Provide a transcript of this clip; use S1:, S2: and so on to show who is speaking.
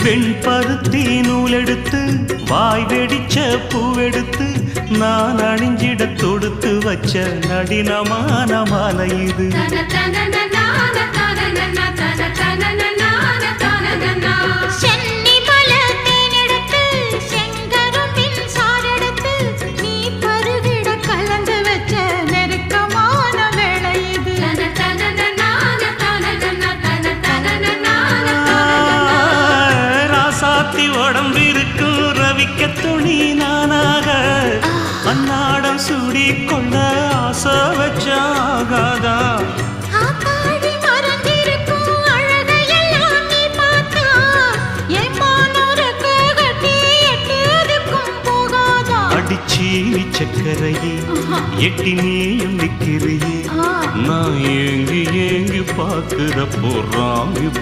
S1: வெண்பருத்தி நூலெடுத்து வாய் வெடிச்ச பூவெடுத்து நான் அணிஞ்சிட தொடுத்து வச்ச நடினமான மாலை இது. உடம்பிருக்கும் ரவிக்க துணி நானாக அன்னாடம் சூடி கொள்ள ஆசை வச்சாகாதா. அடிச்சீனி சக்கரையே எட்டி நீயும் நிக்கிறியே நான் ஏங்கி ஏங்கி பார்க்கிற போறாங்க.